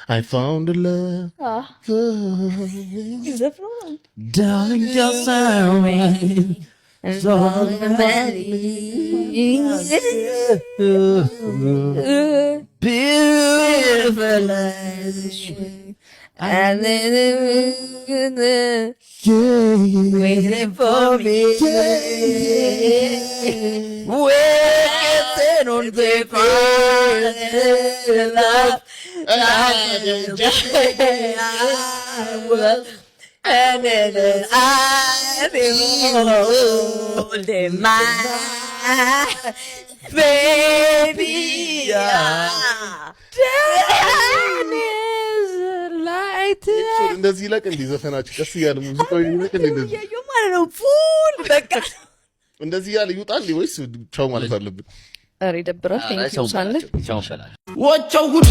I found a love. Darling, just sorry. Beautiful and then waiting for me. Waiting on the love. And then I behold my baby. እንደዚህ ይለቅ እንዴ ዘፈናችሁ ቀስ እያለ ሙዚቃው ይለቅ እንዴ እንደዚህ ማለት ነው ፉል በቃ እንደዚህ ያለ ይውጣል ወይስ ቻው ማለት አለብን? አሬ ደብራ ቴንክ ዩ ሳንል ወቸው ጉድ